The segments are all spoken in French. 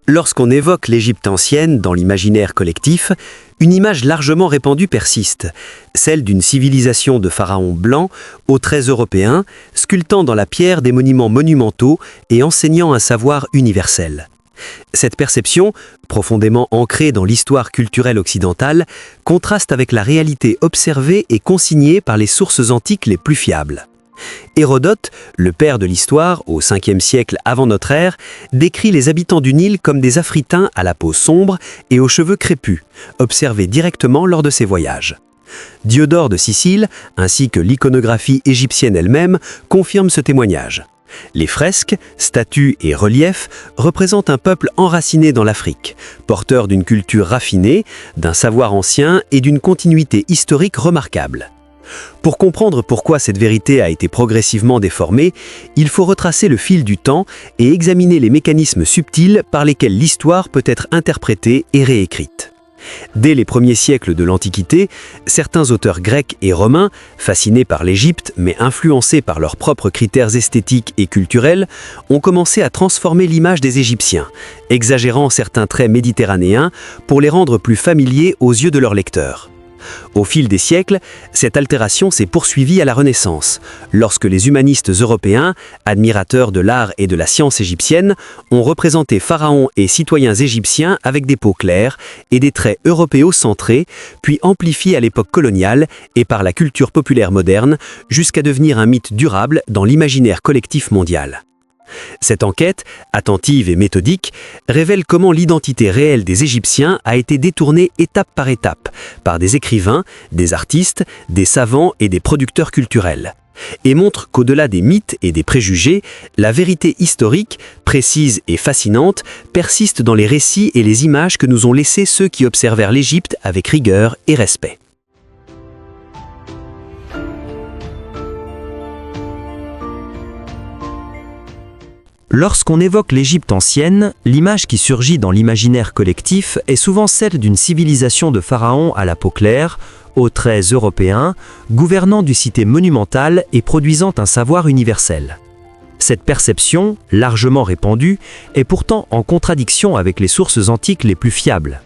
Lorsqu'on évoque l'Égypte ancienne dans l'imaginaire collectif, une image largement répandue persiste, celle d'une civilisation de pharaons blancs aux traits européens, sculptant dans la pierre des monuments monumentaux et enseignant un savoir universel. Cette perception, profondément ancrée dans l'histoire culturelle occidentale, contraste avec la réalité observée et consignée par les sources antiques les plus fiables. Hérodote, le père de l'histoire, au 5e siècle avant notre ère, décrit les habitants du Nil comme des Africains à la peau sombre et aux cheveux crépus, observés directement lors de ses voyages. Diodore de Sicile, ainsi que l'iconographie égyptienne elle-même, confirment ce témoignage. Les fresques, statues et reliefs représentent un peuple enraciné dans l'Afrique, porteur d'une culture raffinée, d'un savoir ancien et d'une continuité historique remarquable. Pour comprendre pourquoi cette vérité a été progressivement déformée, il faut retracer le fil du temps et examiner les mécanismes subtils par lesquels l'histoire peut être interprétée et réécrite. Dès les premiers siècles de l'Antiquité, certains auteurs grecs et romains, fascinés par l'Égypte mais influencés par leurs propres critères esthétiques et culturels, ont commencé à transformer l'image des Égyptiens, exagérant certains traits méditerranéens pour les rendre plus familiers aux yeux de leurs lecteurs. Au fil des siècles, cette altération s'est poursuivie à la Renaissance, lorsque les humanistes européens, admirateurs de l'art et de la science égyptienne, ont représenté pharaons et citoyens égyptiens avec des peaux claires et des traits européo-centrés, puis amplifiés à l'époque coloniale et par la culture populaire moderne, jusqu'à devenir un mythe durable dans l'imaginaire collectif mondial. Cette enquête, attentive et méthodique, révèle comment l'identité réelle des Égyptiens a été détournée étape par des écrivains, des artistes, des savants et des producteurs culturels, et montre qu'au-delà des mythes et des préjugés, la vérité historique, précise et fascinante, persiste dans les récits et les images que nous ont laissés ceux qui observèrent l'Égypte avec rigueur et respect. Lorsqu'on évoque l'Égypte ancienne, l'image qui surgit dans l'imaginaire collectif est souvent celle d'une civilisation de pharaons à la peau claire, aux traits européens, gouvernant du cité monumentale et produisant un savoir universel. Cette perception, largement répandue, est pourtant en contradiction avec les sources antiques les plus fiables.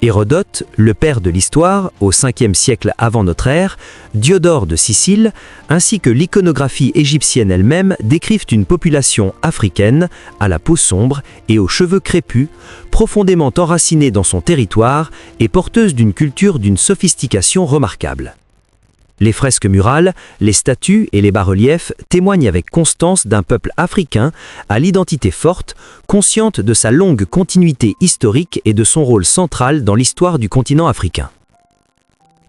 Hérodote, le père de l'histoire, au 5e siècle avant notre ère, Diodore de Sicile, ainsi que l'iconographie égyptienne elle-même décrivent une population africaine, à la peau sombre et aux cheveux crépus, profondément enracinée dans son territoire et porteuse d'une culture d'une sophistication remarquable. Les fresques murales, les statues et les bas-reliefs témoignent avec constance d'un peuple africain à l'identité forte, consciente de sa longue continuité historique et de son rôle central dans l'histoire du continent africain.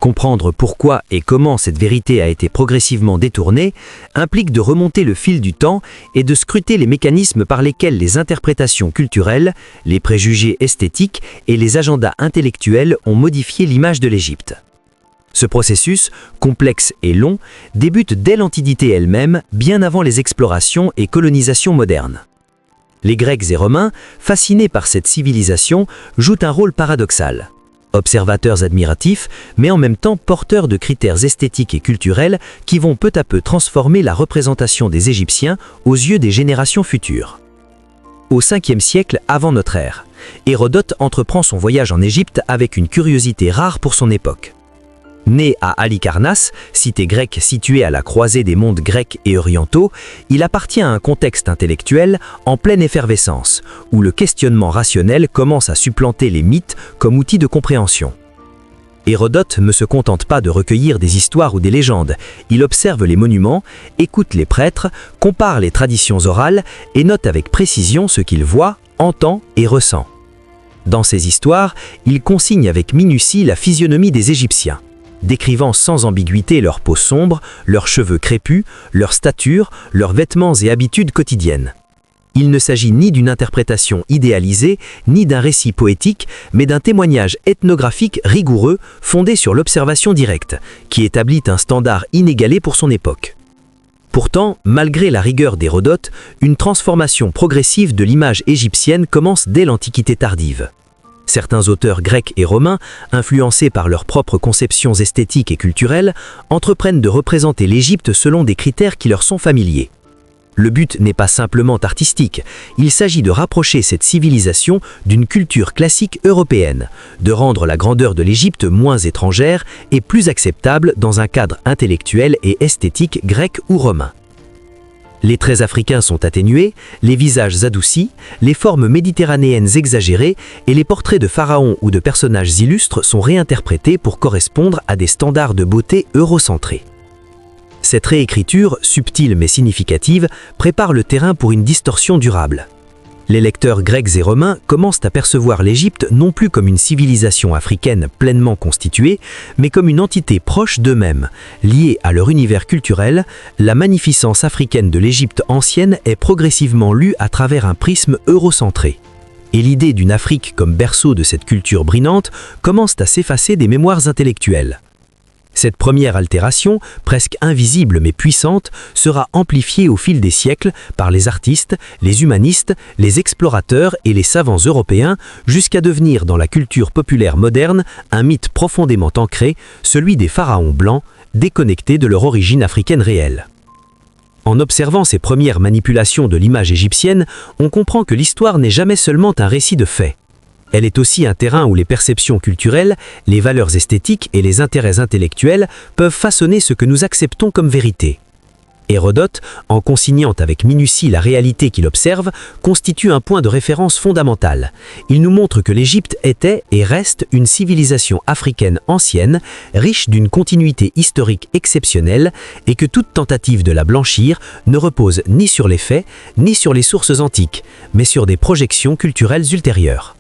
Comprendre pourquoi et comment cette vérité a été progressivement détournée implique de remonter le fil du temps et de scruter les mécanismes par lesquels les interprétations culturelles, les préjugés esthétiques et les agendas intellectuels ont modifié l'image de l'Égypte. Ce processus, complexe et long, débute dès l'Antiquité elle-même, bien avant les explorations et colonisations modernes. Les Grecs et Romains, fascinés par cette civilisation, jouent un rôle paradoxal. Observateurs admiratifs, mais en même temps porteurs de critères esthétiques et culturels qui vont peu à peu transformer la représentation des Égyptiens aux yeux des générations futures. Au 5e siècle avant notre ère, Hérodote entreprend son voyage en Égypte avec une curiosité rare pour son époque. Né à Halicarnasse, cité grecque située à la croisée des mondes grecs et orientaux, il appartient à un contexte intellectuel en pleine effervescence, où le questionnement rationnel commence à supplanter les mythes comme outil de compréhension. Hérodote ne se contente pas de recueillir des histoires ou des légendes, il observe les monuments, écoute les prêtres, compare les traditions orales et note avec précision ce qu'il voit, entend et ressent. Dans ces histoires, il consigne avec minutie la physionomie des Égyptiens, décrivant sans ambiguïté leur peau sombre, leurs cheveux crépus, leur stature, leurs vêtements et habitudes quotidiennes. Il ne s'agit ni d'une interprétation idéalisée, ni d'un récit poétique, mais d'un témoignage ethnographique rigoureux fondé sur l'observation directe, qui établit un standard inégalé pour son époque. Pourtant, malgré la rigueur d'Hérodote, une transformation progressive de l'image égyptienne commence dès l'Antiquité tardive. Certains auteurs grecs et romains, influencés par leurs propres conceptions esthétiques et culturelles, entreprennent de représenter l'Égypte selon des critères qui leur sont familiers. Le but n'est pas simplement artistique, il s'agit de rapprocher cette civilisation d'une culture classique européenne, de rendre la grandeur de l'Égypte moins étrangère et plus acceptable dans un cadre intellectuel et esthétique grec ou romain. Les traits africains sont atténués, les visages adoucis, les formes méditerranéennes exagérées et les portraits de pharaons ou de personnages illustres sont réinterprétés pour correspondre à des standards de beauté eurocentrés. Cette réécriture, subtile mais significative, prépare le terrain pour une distorsion durable. Les lecteurs grecs et romains commencent à percevoir l'Égypte non plus comme une civilisation africaine pleinement constituée, mais comme une entité proche d'eux-mêmes. Liée à leur univers culturel, la magnificence africaine de l'Égypte ancienne est progressivement lue à travers un prisme eurocentré. Et l'idée d'une Afrique comme berceau de cette culture brillante commence à s'effacer des mémoires intellectuelles. Cette première altération, presque invisible mais puissante, sera amplifiée au fil des siècles par les artistes, les humanistes, les explorateurs et les savants européens, jusqu'à devenir dans la culture populaire moderne un mythe profondément ancré, celui des pharaons blancs, déconnectés de leur origine africaine réelle. En observant ces premières manipulations de l'image égyptienne, on comprend que l'histoire n'est jamais seulement un récit de faits. Elle est aussi un terrain où les perceptions culturelles, les valeurs esthétiques et les intérêts intellectuels peuvent façonner ce que nous acceptons comme vérité. Hérodote, en consignant avec minutie la réalité qu'il observe, constitue un point de référence fondamental. Il nous montre que l'Égypte était et reste une civilisation africaine ancienne, riche d'une continuité historique exceptionnelle, et que toute tentative de la blanchir ne repose ni sur les faits, ni sur les sources antiques, mais sur des projections culturelles ultérieures.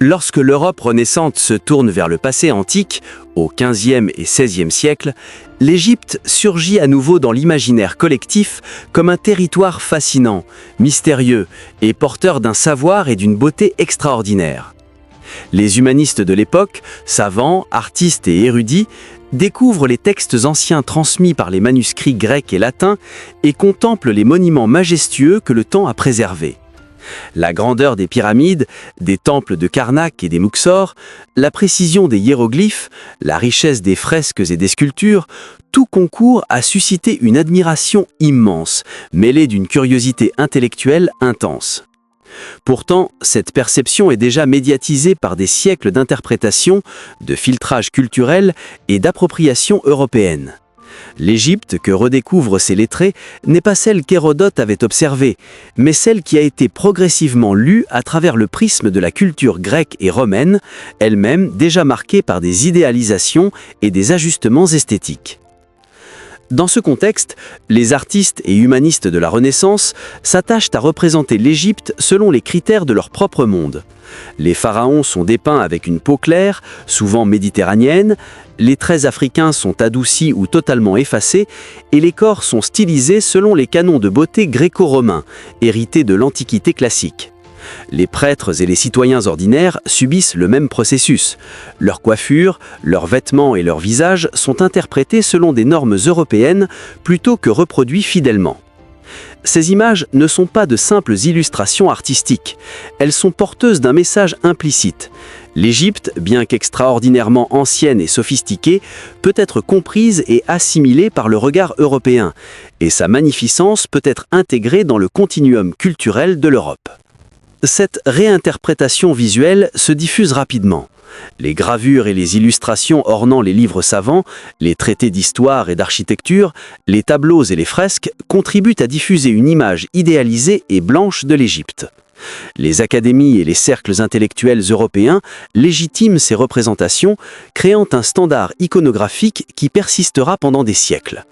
Lorsque l'Europe renaissante se tourne vers le passé antique, au XVe et XVIe siècle, l'Égypte surgit à nouveau dans l'imaginaire collectif comme un territoire fascinant, mystérieux et porteur d'un savoir et d'une beauté extraordinaires. Les humanistes de l'époque, savants, artistes et érudits, découvrent les textes anciens transmis par les manuscrits grecs et latins et contemplent les monuments majestueux que le temps a préservés. La grandeur des pyramides, des temples de Karnak et des Mouxor, la précision des hiéroglyphes, la richesse des fresques et des sculptures, tout concourt à susciter une admiration immense, mêlée d'une curiosité intellectuelle intense. Pourtant, cette perception est déjà médiatisée par des siècles d'interprétation, de filtrage culturel et d'appropriation européenne. L'Égypte que redécouvrent ces lettrés n'est pas celle qu'Hérodote avait observée, mais celle qui a été progressivement lue à travers le prisme de la culture grecque et romaine, elle-même déjà marquée par des idéalisations et des ajustements esthétiques. Dans ce contexte, les artistes et humanistes de la Renaissance s'attachent à représenter l'Égypte selon les critères de leur propre monde. Les pharaons sont dépeints avec une peau claire, souvent méditerranéenne, les traits africains sont adoucis ou totalement effacés, et les corps sont stylisés selon les canons de beauté gréco-romains, hérités de l'Antiquité classique. Les prêtres et les citoyens ordinaires subissent le même processus. Leurs coiffures, leurs vêtements et leurs visages sont interprétés selon des normes européennes plutôt que reproduits fidèlement. Ces images ne sont pas de simples illustrations artistiques, elles sont porteuses d'un message implicite. L'Égypte, bien qu'extraordinairement ancienne et sophistiquée, peut être comprise et assimilée par le regard européen, et sa magnificence peut être intégrée dans le continuum culturel de l'Europe. Cette réinterprétation visuelle se diffuse rapidement. Les gravures et les illustrations ornant les livres savants, les traités d'histoire et d'architecture, les tableaux et les fresques contribuent à diffuser une image idéalisée et blanche de l'Égypte. Les académies et les cercles intellectuels européens légitiment ces représentations, créant un standard iconographique qui persistera pendant des siècles.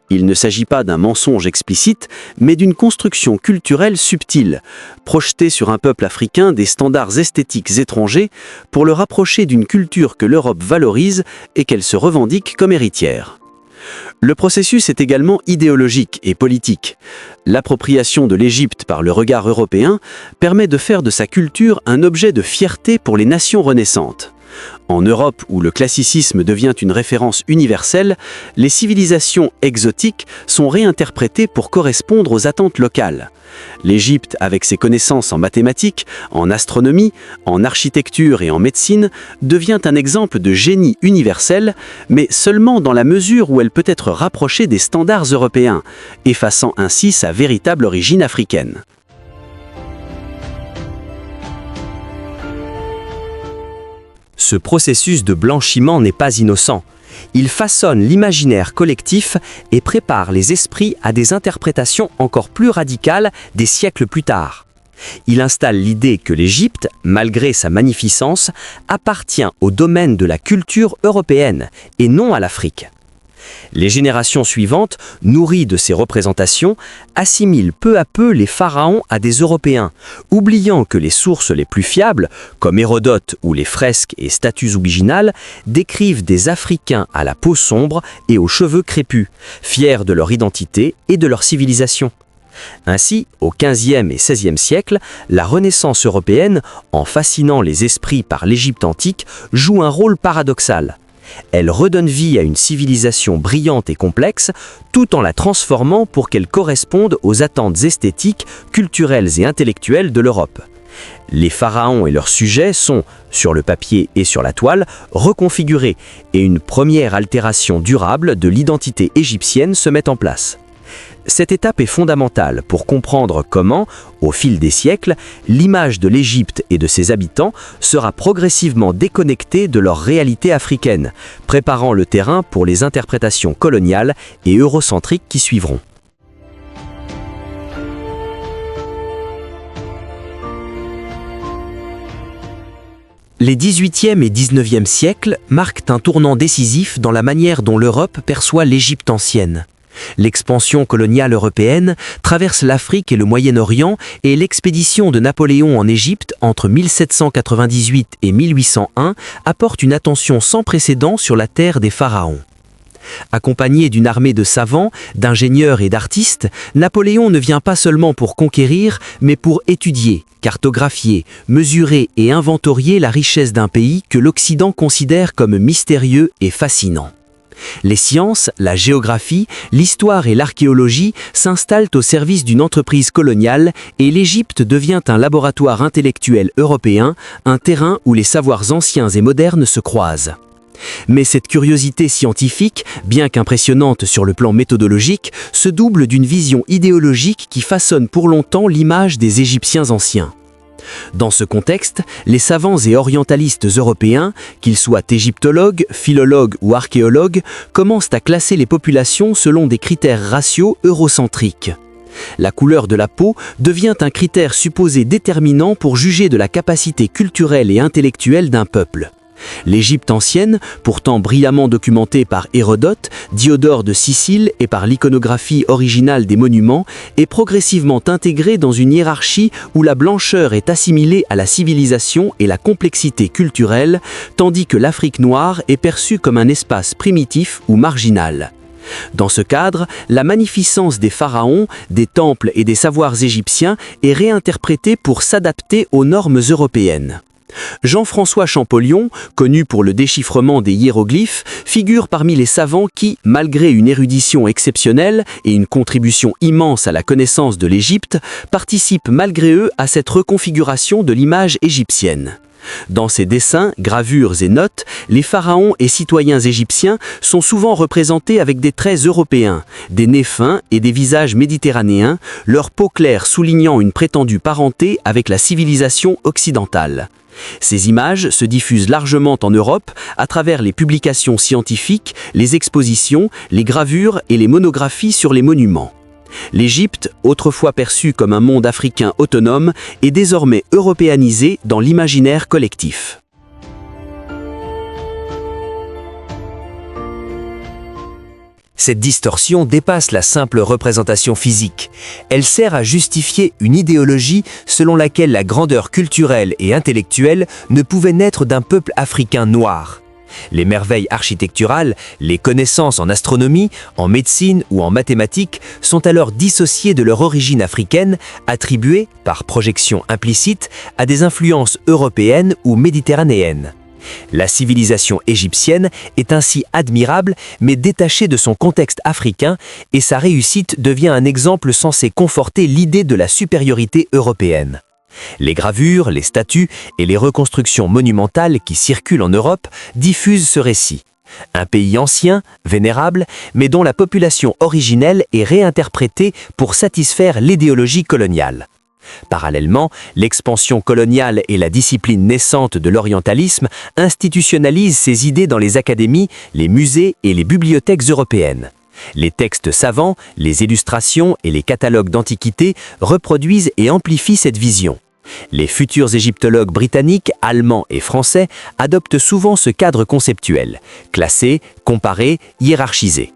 Il ne s'agit pas d'un mensonge explicite, mais d'une construction culturelle subtile, projetée sur un peuple africain des standards esthétiques étrangers pour le rapprocher d'une culture que l'Europe valorise et qu'elle se revendique comme héritière. Le processus est également idéologique et politique. L'appropriation de l'Égypte par le regard européen permet de faire de sa culture un objet de fierté pour les nations renaissantes. En Europe, où le classicisme devient une référence universelle, les civilisations exotiques sont réinterprétées pour correspondre aux attentes locales. L'Égypte, avec ses connaissances en mathématiques, en astronomie, en architecture et en médecine, devient un exemple de génie universel, mais seulement dans la mesure où elle peut être rapprochée des standards européens, effaçant ainsi sa véritable origine africaine. Ce processus de blanchiment n'est pas innocent. Il façonne l'imaginaire collectif et prépare les esprits à des interprétations encore plus radicales des siècles plus tard. Il installe l'idée que l'Égypte, malgré sa magnificence, appartient au domaine de la culture européenne et non à l'Afrique. Les générations suivantes, nourries de ces représentations, assimilent peu à peu les pharaons à des Européens, oubliant que les sources les plus fiables, comme Hérodote ou les fresques et statues originales, décrivent des Africains à la peau sombre et aux cheveux crépus, fiers de leur identité et de leur civilisation. Ainsi, au XVe et XVIe siècle, la Renaissance européenne, en fascinant les esprits par l'Égypte antique, joue un rôle paradoxal. Elle redonne vie à une civilisation brillante et complexe, tout en la transformant pour qu'elle corresponde aux attentes esthétiques, culturelles et intellectuelles de l'Europe. Les pharaons et leurs sujets sont, sur le papier et sur la toile, reconfigurés et une première altération durable de l'identité égyptienne se met en place. Cette étape est fondamentale pour comprendre comment, au fil des siècles, l'image de l'Égypte et de ses habitants sera progressivement déconnectée de leur réalité africaine, préparant le terrain pour les interprétations coloniales et eurocentriques qui suivront. Les XVIIIe et XIXe siècles marquent un tournant décisif dans la manière dont l'Europe perçoit l'Égypte ancienne. L'expansion coloniale européenne traverse l'Afrique et le Moyen-Orient et l'expédition de Napoléon en Égypte entre 1798 et 1801 apporte une attention sans précédent sur la terre des pharaons. Accompagné d'une armée de savants, d'ingénieurs et d'artistes, Napoléon ne vient pas seulement pour conquérir, mais pour étudier, cartographier, mesurer et inventorier la richesse d'un pays que l'Occident considère comme mystérieux et fascinant. Les sciences, la géographie, l'histoire et l'archéologie s'installent au service d'une entreprise coloniale et l'Égypte devient un laboratoire intellectuel européen, un terrain où les savoirs anciens et modernes se croisent. Mais cette curiosité scientifique, bien qu'impressionnante sur le plan méthodologique, se double d'une vision idéologique qui façonne pour longtemps l'image des Égyptiens anciens. Dans ce contexte, les savants et orientalistes européens, qu'ils soient égyptologues, philologues ou archéologues, commencent à classer les populations selon des critères raciaux eurocentriques. La couleur de la peau devient un critère supposé déterminant pour juger de la capacité culturelle et intellectuelle d'un peuple. L'Égypte ancienne, pourtant brillamment documentée par Hérodote, Diodore de Sicile et par l'iconographie originale des monuments, est progressivement intégrée dans une hiérarchie où la blancheur est assimilée à la civilisation et la complexité culturelle, tandis que l'Afrique noire est perçue comme un espace primitif ou marginal. Dans ce cadre, la magnificence des pharaons, des temples et des savoirs égyptiens est réinterprétée pour s'adapter aux normes européennes. Jean-François Champollion, connu pour le déchiffrement des hiéroglyphes, figure parmi les savants qui, malgré une érudition exceptionnelle et une contribution immense à la connaissance de l'Égypte, participent malgré eux à cette reconfiguration de l'image égyptienne. Dans ses dessins, gravures et notes, les pharaons et citoyens égyptiens sont souvent représentés avec des traits européens, des nez fins et des visages méditerranéens, leur peau claire soulignant une prétendue parenté avec la civilisation occidentale. Ces images se diffusent largement en Europe à travers les publications scientifiques, les expositions, les gravures et les monographies sur les monuments. L'Égypte, autrefois perçue comme un monde africain autonome, est désormais européanisée dans l'imaginaire collectif. Cette distorsion dépasse la simple représentation physique. Elle sert à justifier une idéologie selon laquelle la grandeur culturelle et intellectuelle ne pouvait naître d'un peuple africain noir. Les merveilles architecturales, les connaissances en astronomie, en médecine ou en mathématiques sont alors dissociées de leur origine africaine, attribuées, par projection implicite, à des influences européennes ou méditerranéennes. La civilisation égyptienne est ainsi admirable, mais détachée de son contexte africain, et sa réussite devient un exemple censé conforter l'idée de la supériorité européenne. Les gravures, les statues et les reconstructions monumentales qui circulent en Europe diffusent ce récit. Un pays ancien, vénérable, mais dont la population originelle est réinterprétée pour satisfaire l'idéologie coloniale. Parallèlement, l'expansion coloniale et la discipline naissante de l'orientalisme institutionnalisent ces idées dans les académies, les musées et les bibliothèques européennes. Les textes savants, les illustrations et les catalogues d'antiquités reproduisent et amplifient cette vision. Les futurs égyptologues britanniques, allemands et français adoptent souvent ce cadre conceptuel, classé, comparé, hiérarchisé.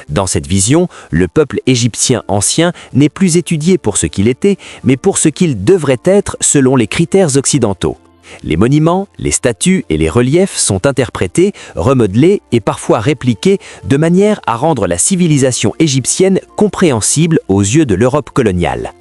Dans cette vision, le peuple égyptien ancien n'est plus étudié pour ce qu'il était, mais pour ce qu'il devrait être selon les critères occidentaux. Les monuments, les statues et les reliefs sont interprétés, remodelés et parfois répliqués de manière à rendre la civilisation égyptienne compréhensible aux yeux de l'Europe coloniale.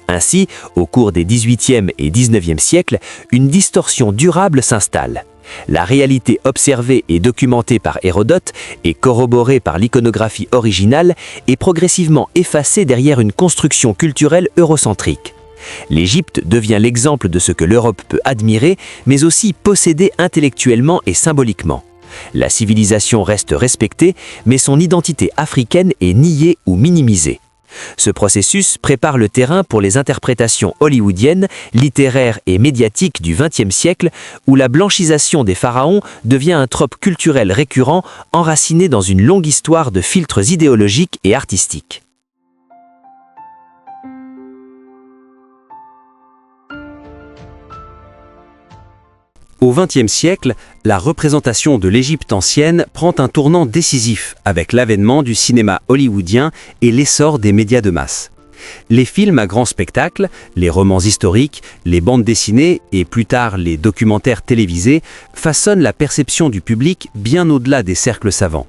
Ainsi, au cours des XVIIIe et XIXe siècles, une distorsion durable s'installe. La réalité observée et documentée par Hérodote et corroborée par l'iconographie originale est progressivement effacée derrière une construction culturelle eurocentrique. L'Égypte devient l'exemple de ce que l'Europe peut admirer, mais aussi posséder intellectuellement et symboliquement. La civilisation reste respectée, mais son identité africaine est niée ou minimisée. Ce processus prépare le terrain pour les interprétations hollywoodiennes, littéraires et médiatiques du XXe siècle, où la blanchisation des pharaons devient un trope culturel récurrent, enraciné dans une longue histoire de filtres idéologiques et artistiques. Au XXe siècle, la représentation de l'Égypte ancienne prend un tournant décisif avec l'avènement du cinéma hollywoodien et l'essor des médias de masse. Les films à grand spectacle, les romans historiques, les bandes dessinées et plus tard les documentaires télévisés façonnent la perception du public bien au-delà des cercles savants.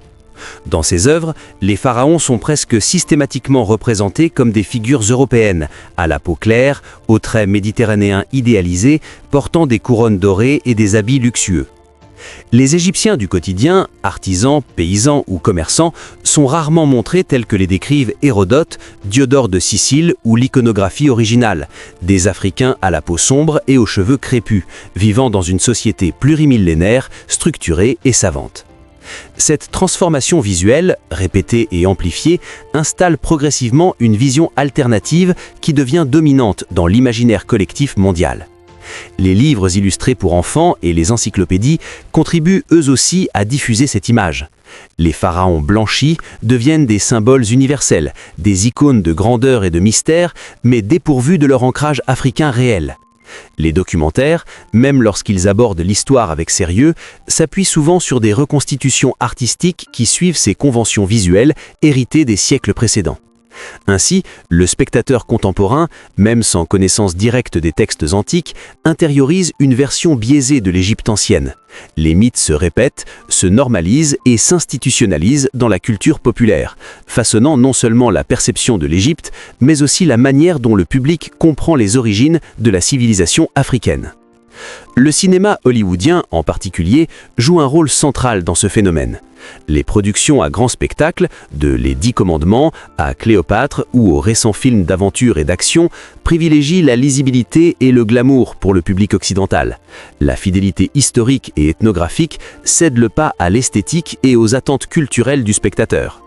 Dans ces œuvres, les pharaons sont presque systématiquement représentés comme des figures européennes, à la peau claire, aux traits méditerranéens idéalisés, portant des couronnes dorées et des habits luxueux. Les Égyptiens du quotidien, artisans, paysans ou commerçants, sont rarement montrés tels que les décrivent Hérodote, Diodore de Sicile ou l'iconographie originale, des Africains à la peau sombre et aux cheveux crépus, vivant dans une société plurimillénaire, structurée et savante. Cette transformation visuelle, répétée et amplifiée, installe progressivement une vision alternative qui devient dominante dans l'imaginaire collectif mondial. Les livres illustrés pour enfants et les encyclopédies contribuent eux aussi à diffuser cette image. Les pharaons blanchis deviennent des symboles universels, des icônes de grandeur et de mystère, mais dépourvus de leur ancrage africain réel. Les documentaires, même lorsqu'ils abordent l'histoire avec sérieux, s'appuient souvent sur des reconstitutions artistiques qui suivent ces conventions visuelles héritées des siècles précédents. Ainsi, le spectateur contemporain, même sans connaissance directe des textes antiques, intériorise une version biaisée de l'Égypte ancienne. Les mythes se répètent, se normalisent et s'institutionnalisent dans la culture populaire, façonnant non seulement la perception de l'Égypte, mais aussi la manière dont le public comprend les origines de la civilisation africaine. Le cinéma hollywoodien, en particulier, joue un rôle central dans ce phénomène. Les productions à grand spectacle, de Les 10 Commandements à Cléopâtre ou aux récents films d'aventure et d'action, privilégient la lisibilité et le glamour pour le public occidental. La fidélité historique et ethnographique cède le pas à l'esthétique et aux attentes culturelles du spectateur.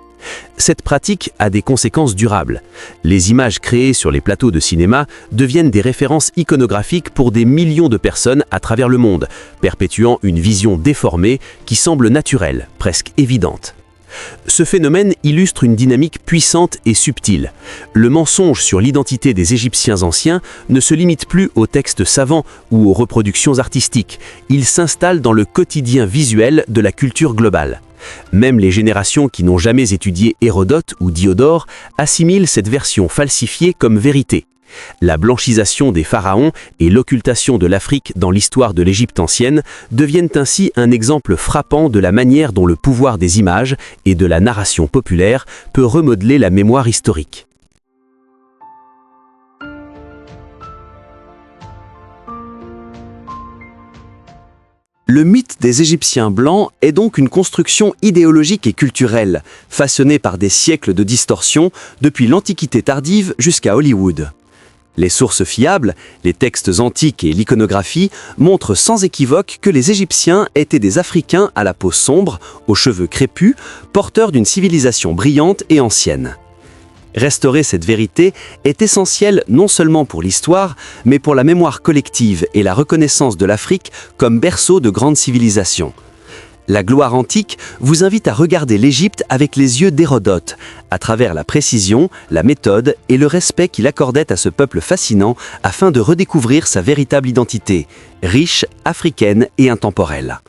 Cette pratique a des conséquences durables. Les images créées sur les plateaux de cinéma deviennent des références iconographiques pour des millions de personnes à travers le monde, perpétuant une vision déformée qui semble naturelle, presque évidente. Ce phénomène illustre une dynamique puissante et subtile. Le mensonge sur l'identité des Égyptiens anciens ne se limite plus aux textes savants ou aux reproductions artistiques. Il s'installe dans le quotidien visuel de la culture globale. Même les générations qui n'ont jamais étudié Hérodote ou Diodore assimilent cette version falsifiée comme vérité. La blanchisation des pharaons et l'occultation de l'Afrique dans l'histoire de l'Égypte ancienne deviennent ainsi un exemple frappant de la manière dont le pouvoir des images et de la narration populaire peut remodeler la mémoire historique. Le mythe des Égyptiens blancs est donc une construction idéologique et culturelle, façonnée par des siècles de distorsion depuis l'Antiquité tardive jusqu'à Hollywood. Les sources fiables, les textes antiques et l'iconographie montrent sans équivoque que les Égyptiens étaient des Africains à la peau sombre, aux cheveux crépus, porteurs d'une civilisation brillante et ancienne. Restaurer cette vérité est essentiel non seulement pour l'histoire, mais pour la mémoire collective et la reconnaissance de l'Afrique comme berceau de grandes civilisations. La gloire antique vous invite à regarder l'Égypte avec les yeux d'Hérodote, à travers la précision, la méthode et le respect qu'il accordait à ce peuple fascinant afin de redécouvrir sa véritable identité, riche, africaine et intemporelle.